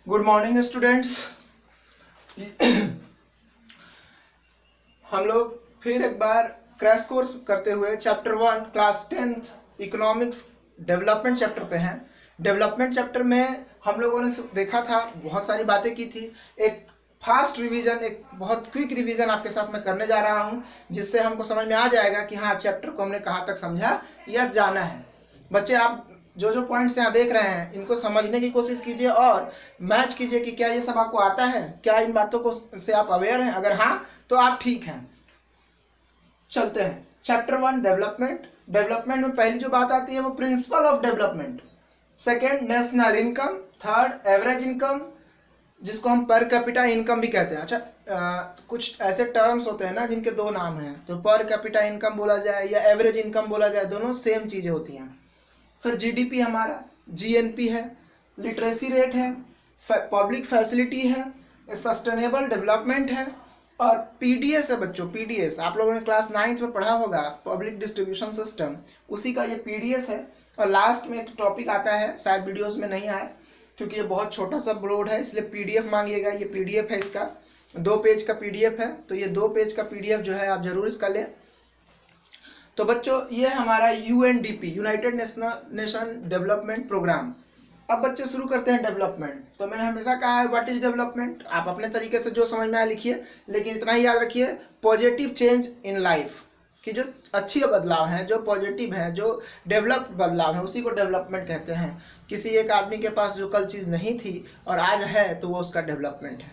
Good morning students. हम लोग फिर एक बार क्रैश कोर्स करते हुए chapter 1 class 10th economics development chapter पे हैं। डेवलपमेंट चैप्टर में हम लोगों ने देखा था, बहुत सारी बातें की थी। एक फास्ट रिवीजन, एक बहुत क्विक रिवीजन आपके साथ मैं करने जा रहा हूं, जिससे हमको समझ में आ जाएगा कि हाँ, चैप्टर को हमने कहाँ तक समझा या जाना है। बच्चे, आप जो जो पॉइंट्स यहाँ देख रहे हैं इनको समझने की कोशिश कीजिए और मैच कीजिए कि क्या ये सब आपको आता है, क्या इन बातों को से आप अवेयर हैं। अगर हाँ तो आप ठीक हैं। चलते हैं चैप्टर 1 डेवलपमेंट। डेवलपमेंट में पहली जो बात आती है वो principle of development, second national income, third average income जिसको हम पर कैपिटा इनकम भी कहते हैं। अच्छा, कुछ ऐसे टर्म्स होते हैं ना जिनके दो नाम हैं, तो पर कैपिटा इनकम बोला जाए या एवरेज इनकम बोला जाए, दोनों सेम चीज़ें होती हैं। फिर जीडीपी हमारा, जीएनपी है, लिटरेसी रेट है, पब्लिक फैसिलिटी है, सस्टेनेबल डेवलपमेंट है और पीडीएस है। बच्चों, पीडीएस आप लोगों ने क्लास 9th में पढ़ा होगा, पब्लिक डिस्ट्रीब्यूशन सिस्टम, उसी का ये पीडीएस है। और लास्ट में एक टॉपिक आता है, शायद वीडियोस में नहीं आया क्योंकि ये बहुत छोटा सा बोर्ड है, इसलिए पीडीएफ मांगिएगा। ये पीडीएफ है, इसका 2 पेज का पीडीएफ है, तो ये 2 पेज का पीडीएफ जो है आप जरूर इसका लें। तो बच्चों, ये हमारा UNDP, United Nation Development Programme. अब बच्चे शुरू करते हैं डेवलपमेंट। तो मैंने हमेशा कहा है व्हाट इज डेवलपमेंट, आप अपने तरीके से जो समझ में आए लिखिए, लेकिन इतना ही याद रखिए, पॉजिटिव चेंज इन लाइफ, कि जो अच्छी बदलाव हैं, जो पॉजिटिव है, जो डेवलप्ड बदलाव है, उसी को डेवलपमेंट कहते हैं। किसी एक आदमी के पास जो कल चीज़ नहीं थी और आज है, तो वो उसका डेवलपमेंट है।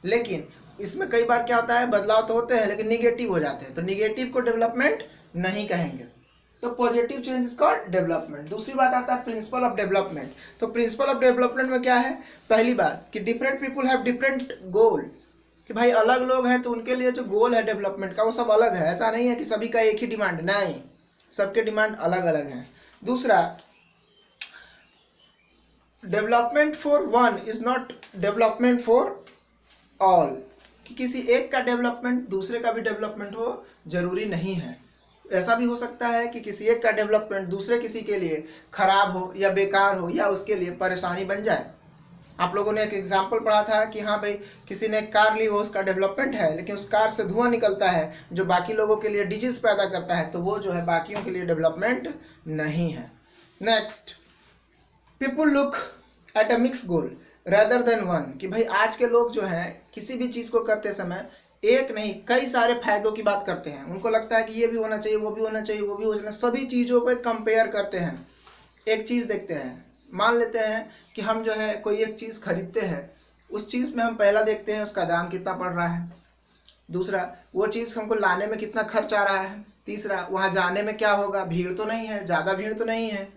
लेकिन इसमें कई बार क्या होता है, बदलाव तो होते हैं लेकिन निगेटिव हो जाते हैं, तो निगेटिव को डेवलपमेंट नहीं कहेंगे। तो positive change is called development. दूसरी बात आता है प्रिंसिपल ऑफ डेवलपमेंट। तो प्रिंसिपल ऑफ डेवलपमेंट में क्या है, पहली बात कि डिफरेंट पीपुल हैव डिफरेंट गोल, कि भाई अलग लोग हैं तो उनके लिए जो गोल है डेवलपमेंट का वो सब अलग है। ऐसा नहीं है कि सभी का एक ही डिमांड, नहीं, सबके डिमांड अलग अलग हैं। दूसरा, development for one is not development for all, कि किसी एक का डेवलपमेंट दूसरे का भी डेवलपमेंट हो जरूरी नहीं है। ऐसा भी हो सकता है कि किसी एक का डेवलपमेंट दूसरे किसी के लिए खराब हो या बेकार हो या उसके लिए परेशानी बन जाए। आप लोगों ने एक एग्जाम्पल पढ़ा था कि हाँ भाई, किसी ने कार ली, वो उसका डेवलपमेंट है, लेकिन उस कार से धुआं निकलता है जो बाकी लोगों के लिए डिजीज पैदा करता है, तो वो जो है बाकियों के लिए डेवलपमेंट नहीं है। Next, people look at a mix goal rather than one, कि भाई आज के लोग जो हैं किसी भी चीज़ को करते समय एक नहीं कई सारे फायदों की बात करते हैं। उनको लगता है कि ये भी होना चाहिए, वो भी होना चाहिए, वो भी होना चाहिए, सभी चीज़ों पे कंपेयर करते हैं। एक चीज़ देखते हैं, मान लेते हैं कि हम जो है कोई एक चीज़ खरीदते हैं, उस चीज़ में हम पहला देखते हैं उसका दाम कितना पड़ रहा है, दूसरा वो चीज़ हमको लाने में कितना खर्च आ रहा है, तीसरा वहाँ जाने में क्या होगा, भीड़ तो नहीं है, ज़्यादा भीड़ तो नहीं है,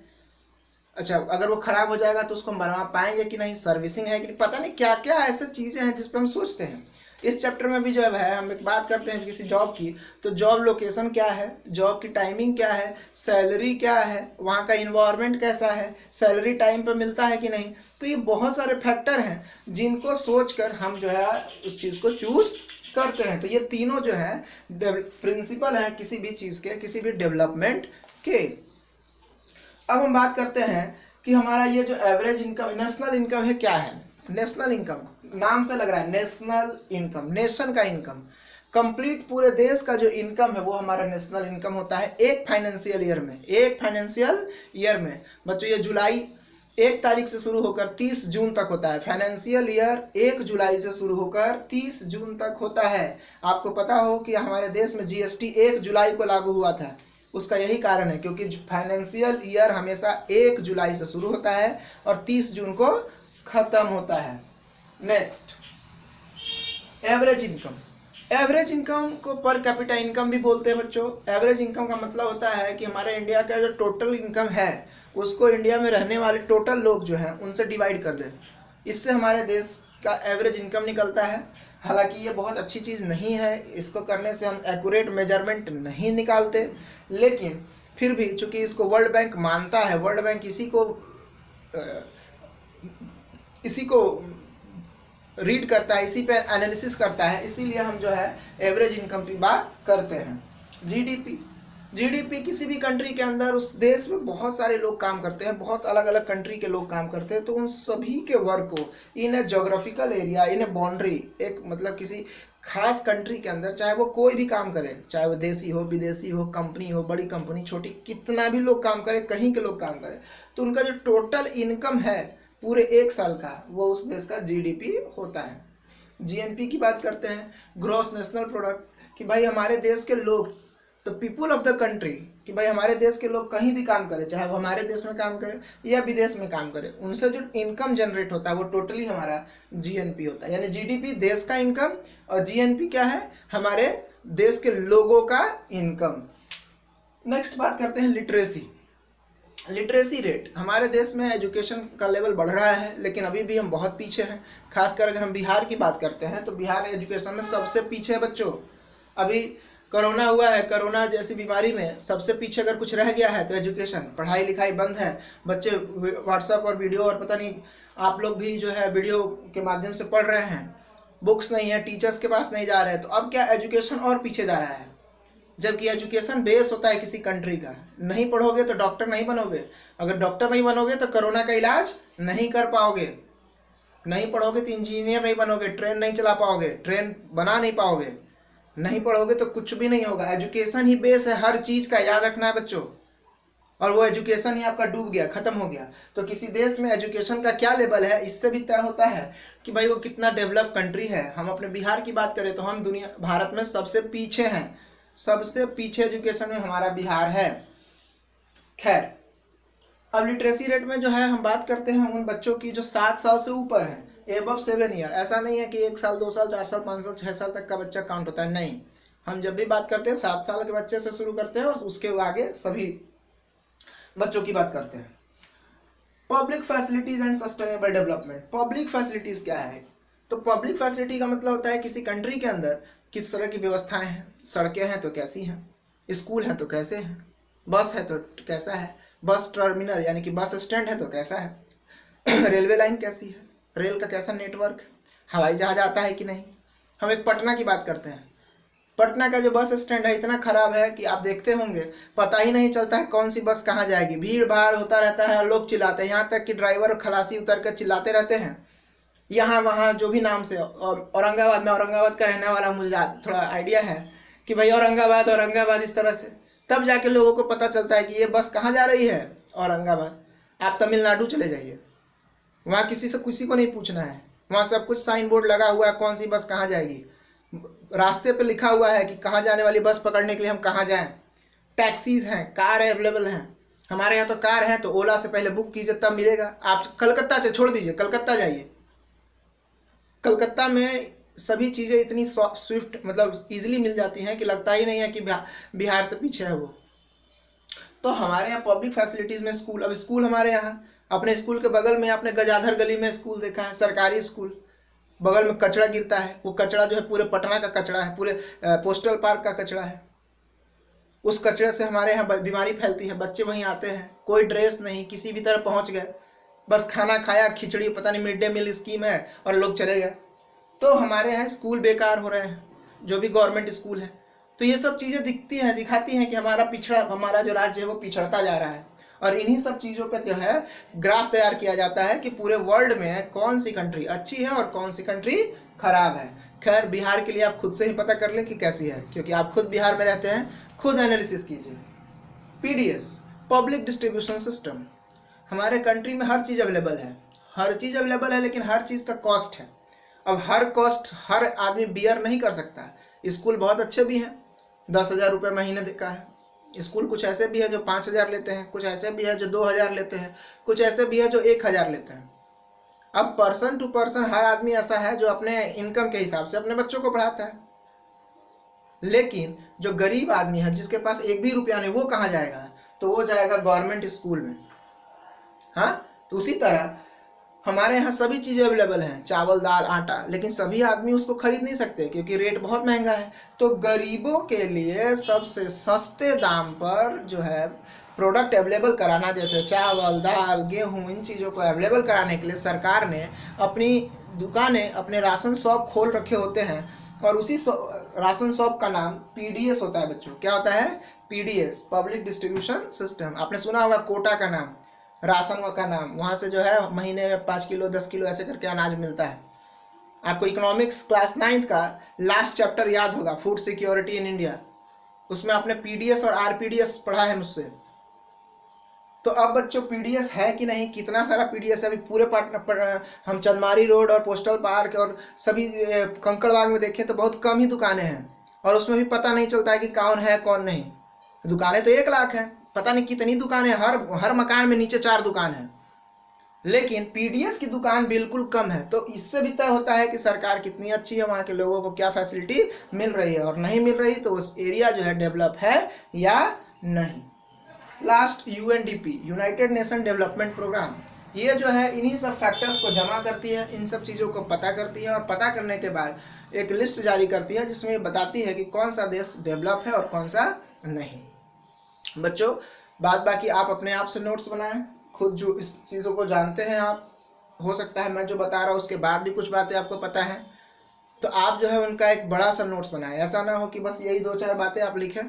अच्छा अगर वो ख़राब हो जाएगा तो उसको बनवा पाएंगे कि नहीं, सर्विसिंग है कि नहीं, पता नहीं क्या क्या ऐसे चीज़ें हैं जिस पर हम सोचते हैं। इस चैप्टर में भी जो है हम एक बात करते हैं किसी जॉब की, तो जॉब लोकेशन क्या है, जॉब की टाइमिंग क्या है, सैलरी क्या है, वहाँ का इन्वायरमेंट कैसा है, सैलरी टाइम पे मिलता है कि नहीं। तो ये बहुत सारे फैक्टर हैं जिनको सोचकर हम जो है उस चीज़ को चूज़ करते हैं। तो ये तीनों जो है प्रिंसिपल हैं किसी भी चीज़ के, किसी भी डेवलपमेंट के। अब हम बात करते हैं कि हमारा ये जो एवरेज इनकम, नेशनल इनकम है, क्या है नेशनल इनकम। नाम से लग रहा है नेशनल इनकम, नेशन का इनकम, कंप्लीट पूरे देश का जो इनकम है वो हमारा नेशनल इनकम होता है एक फाइनेंशियल ईयर में। एक फाइनेंशियल ईयर में बच्चों, ये जुलाई 1 तारीख से शुरू होकर 30 जून तक होता है। फाइनेंशियल ईयर 1 जुलाई से शुरू होकर 30 जून तक होता है। आपको पता हो कि हमारे देश में जीएसटी 1 जुलाई को लागू हुआ था, उसका यही कारण है क्योंकि फाइनेंशियल ईयर हमेशा 1 जुलाई से शुरू होता है और 30 जून को खत्म होता है। Next, average income. Average income को पर कैपिटा इनकम भी बोलते हैं बच्चों। एवरेज इनकम का मतलब होता है कि हमारे इंडिया का जो टोटल इनकम है उसको इंडिया में रहने वाले टोटल लोग जो हैं उनसे डिवाइड कर दें, इससे हमारे देश का एवरेज इनकम निकलता है। हालांकि ये बहुत अच्छी चीज़ नहीं है, इसको करने से हम एक्यूरेट मेजरमेंट नहीं निकालते, लेकिन फिर भी चूँकि इसको वर्ल्ड बैंक मानता है, वर्ल्ड बैंक इसी को रीड करता है, इसी पे एनालिसिस करता है, इसीलिए हम जो है एवरेज इनकम की बात करते हैं। जीडीपी, जीडीपी किसी भी कंट्री के अंदर, उस देश में बहुत सारे लोग काम करते हैं, बहुत अलग अलग कंट्री के लोग काम करते हैं, तो उन सभी के वर्क को इन ए जोग्राफिकल एरिया, इन ए बाउंड्री, एक मतलब किसी खास कंट्री के अंदर, चाहे वो कोई भी काम करे, चाहे वो देसी हो, विदेशी हो, कंपनी हो, बड़ी कंपनी, छोटी, कितना भी लोग काम करे, कहीं के लोग काम करें, तो उनका जो टोटल इनकम है पूरे एक साल का, वो उस देश का जीडीपी होता है। जीएनपी की बात करते हैं, ग्रॉस नेशनल प्रोडक्ट, कि भाई हमारे देश के लोग, तो पीपुल ऑफ द कंट्री, कि भाई हमारे देश के लोग कहीं भी काम करें, चाहे वो हमारे देश में काम करें या विदेश में काम करें, उनसे जो इनकम जनरेट होता है वो टोटली हमारा जीएनपी होता है। यानी जीडीपी देश का इनकम और जीएनपी क्या है, हमारे देश के लोगों का इनकम। नेक्स्ट बात करते हैं लिटरेसी। लिटरेसी रेट, हमारे देश में एजुकेशन का लेवल बढ़ रहा है, लेकिन अभी भी हम बहुत पीछे हैं। खासकर अगर हम बिहार की बात करते हैं तो बिहार एजुकेशन में सबसे पीछे है बच्चों। अभी कोरोना हुआ है, कोरोना जैसी बीमारी में सबसे पीछे अगर कुछ रह गया है तो एजुकेशन, पढ़ाई लिखाई बंद है, बच्चे व्हाट्सएप और वीडियो और पता नहीं, आप लोग भी जो है वीडियो के माध्यम से पढ़ रहे हैं, बुक्स नहीं है, टीचर्स के पास नहीं जा रहे हैं, तो अब क्या एजुकेशन और पीछे जा रहा है। जबकि एजुकेशन बेस होता है किसी कंट्री का, नहीं पढ़ोगे तो डॉक्टर नहीं बनोगे, अगर डॉक्टर नहीं बनोगे तो कोरोना का इलाज नहीं कर पाओगे, नहीं पढ़ोगे तो इंजीनियर नहीं बनोगे, ट्रेन नहीं चला पाओगे, ट्रेन बना नहीं पाओगे, नहीं पढ़ोगे तो कुछ भी नहीं होगा। एजुकेशन ही बेस है हर चीज का, याद रखना है बच्चों। और वो एजुकेशन ही आपका डूब गया, खत्म हो गया, तो किसी देश में एजुकेशन का क्या लेवल है, इससे भी तय होता है कि भाई वो कितना डेवलप कंट्री है। हम अपने बिहार की बात करें तो हम दुनिया, भारत में सबसे पीछे हैं, सबसे पीछे एजुकेशन में हमारा बिहार है। खैर, अब लिटरेसी रेट में जो है हम बात करते हैं उन बच्चों की जो 7 साल से ऊपर है, एबव 7 ईयर। ऐसा नहीं है कि 1 साल 2 साल 4 साल 5 साल 6 साल तक का बच्चा काउंट होता है, नहीं। हम जब भी बात करते हैं 7 साल के बच्चे से शुरू करते हैं और उसके आगे सभी बच्चों की बात करते हैं। Public facilities and sustainable development. Public facilities क्या है, तो पब्लिक फैसिलिटी का मतलब होता है किसी कंट्री के अंदर किस तरह की व्यवस्थाएं हैं, सड़कें हैं तो कैसी हैं, स्कूल हैं तो कैसे हैं, बस है तो कैसा है, बस टर्मिनल यानी कि बस स्टैंड है तो कैसा है, रेलवे लाइन कैसी है, रेल का कैसा नेटवर्क, हवाई जहाज आता है कि नहीं। हम एक पटना की बात करते हैं, पटना का जो बस स्टैंड है इतना खराब है कि आप देखते होंगे पता ही नहीं चलता है कौन सी बस कहाँ जाएगी, भीड़ भाड़ होता रहता है, लोग चिल्लाते हैं, यहाँ तक कि ड्राइवर और खलासी उतर कर चिल्लाते रहते हैं यहाँ वहाँ जो भी नाम से। और औरंगाबाद में, औरंगाबाद का रहने वाला, मुझे थोड़ा आइडिया है कि भाई औरंगाबाद औरंगाबाद इस तरह से, तब जाके लोगों को पता चलता है कि ये बस कहाँ जा रही है, औरंगाबाद। आप तमिलनाडु चले जाइए, वहाँ किसी से किसी को नहीं पूछना है, वहाँ सब कुछ साइन बोर्ड लगा हुआ है कौन सी बस कहाँ जाएगी, रास्ते पे लिखा हुआ है कि कहाँ जाने वाली बस पकड़ने के लिए हम कहाँ जाएं। टैक्सीज हैं, कार अवेलेबल हैं, हमारे यहाँ तो कार है तो ओला से पहले बुक कीजिए तब मिलेगा। आप कलकत्ता से छोड़ दीजिए, कलकत्ता जाइए, कलकत्ता में सभी चीज़ें इतनी स्विफ्ट मतलब इजीली मिल जाती हैं कि लगता ही नहीं है कि बिहार से पीछे है वो। तो हमारे यहाँ पब्लिक फैसिलिटीज़ में स्कूल, अब स्कूल हमारे यहाँ अपने स्कूल के बगल में आपने गजाधर गली में स्कूल देखा है, सरकारी स्कूल, बगल में कचरा गिरता है, वो कचरा जो है पूरे पटना का कचरा है, पूरे पोस्टल पार्क का कचरा है। उस कचरे से हमारे यहाँ बीमारी फैलती है, बच्चे वहीं आते हैं, कोई ड्रेस नहीं, किसी भी तरह पहुँच गए, बस खाना खाया, खिचड़ी, पता नहीं मिड डे मील स्कीम है और लोग चले गए। तो हमारे यहाँ स्कूल बेकार हो रहे हैं, जो भी गवर्नमेंट स्कूल है। तो ये सब चीज़ें दिखाती हैं कि हमारा जो राज्य है वो पिछड़ता जा रहा है। और इन्हीं सब चीज़ों पर जो है ग्राफ तैयार किया जाता है कि पूरे वर्ल्ड में कौन सी कंट्री अच्छी है और कौन सी कंट्री खराब है। खैर, बिहार के लिए आप खुद से ही पता कर लें कि कैसी है, क्योंकि आप खुद बिहार में रहते हैं, खुद एनालिसिस कीजिए। PDS, public distribution system. हमारे कंट्री में हर चीज़ अवेलेबल है, हर चीज़ अवेलेबल है, लेकिन हर चीज़ का कॉस्ट है। अब हर कॉस्ट हर आदमी बियर नहीं कर सकता। स्कूल बहुत अच्छे भी हैं, 10,000 रुपये महीने का है स्कूल, कुछ ऐसे भी है जो 5,000 लेते हैं, कुछ ऐसे भी है जो 2,000 लेते हैं, कुछ ऐसे भी है जो 1,000 लेते हैं। अब पर्सन टू पर्सन हर आदमी ऐसा है जो अपने इनकम के हिसाब से अपने बच्चों को पढ़ाता है। लेकिन जो गरीब आदमी है जिसके पास 1 भी रुपया नहीं, वो कहाँ जाएगा, तो वो जाएगा गवर्नमेंट स्कूल में। हाँ, तो उसी तरह हमारे यहाँ सभी चीज़ें अवेलेबल हैं, चावल दाल आटा, लेकिन सभी आदमी उसको खरीद नहीं सकते क्योंकि रेट बहुत महंगा है। तो गरीबों के लिए सबसे सस्ते दाम पर जो है प्रोडक्ट अवेलेबल कराना, जैसे चावल दाल गेहूँ, इन चीज़ों को अवेलेबल कराने के लिए सरकार ने अपनी दुकानें, अपने राशन शॉप खोल रखे होते हैं, और उसी राशन शॉप का नाम पीडीएस होता है बच्चों। क्या होता है? PDS, public distribution system. आपने सुना होगा कोटा का नाम, राशन का नाम, वहाँ से जो है महीने में 5 किलो 10 किलो ऐसे करके अनाज मिलता है। आपको इकोनॉमिक्स क्लास 9th का लास्ट चैप्टर याद होगा, फूड सिक्योरिटी इन इंडिया, उसमें आपने पीडीएस और आरपीडीएस पढ़ा है मुझसे। तो अब बच्चों पीडीएस है कि नहीं, कितना सारा पीडीएस है अभी पूरे हम चंदमारी रोड और पोस्टल पार्क और सभी कंकड़बाग में देखें तो बहुत कम ही दुकानें हैं, और उसमें भी पता नहीं चलता है कि कौन है कौन नहीं। दुकानें तो 1 लाख हैं, पता नहीं कितनी दुकानें, हर मकान में नीचे 4 दुकान है, लेकिन पीडीएस की दुकान बिल्कुल कम है। तो इससे भी तय होता है कि सरकार कितनी अच्छी है, वहाँ के लोगों को क्या फैसिलिटी मिल रही है, और नहीं मिल रही तो उस एरिया जो है डेवलप है या नहीं। Last UNDP, United Nation Development Programme, ये जो है इन्हीं सब फैक्टर्स को जमा करती है, इन सब चीज़ों को पता करती है, और पता करने के बाद एक लिस्ट जारी करती है जिसमें ये बताती है कि कौन सा देश डेवलप है और कौन सा नहीं। बच्चों बाद बाकी आप अपने आप से नोट्स बनाएं, खुद जो इस चीज़ों को जानते हैं आप, हो सकता है मैं जो बता रहा हूँ उसके बाद भी कुछ बातें आपको पता है, तो आप जो है उनका एक बड़ा सा नोट्स बनाएं। ऐसा ना हो कि बस यही 2-4 बातें आप लिखें,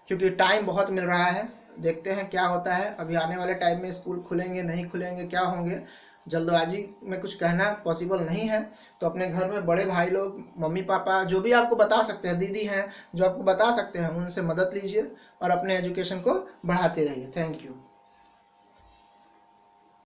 क्योंकि टाइम बहुत मिल रहा है। देखते हैं क्या होता है, अभी आने वाले टाइम में स्कूल खुलेंगे नहीं खुलेंगे क्या होंगे, जल्दबाजी में कुछ कहना पॉसिबल नहीं है। तो अपने घर में बड़े भाई लोग, मम्मी पापा, जो भी आपको बता सकते हैं, दीदी हैं जो आपको बता सकते हैं, उनसे मदद लीजिए और अपने एजुकेशन को बढ़ाते रहिए। Thank you.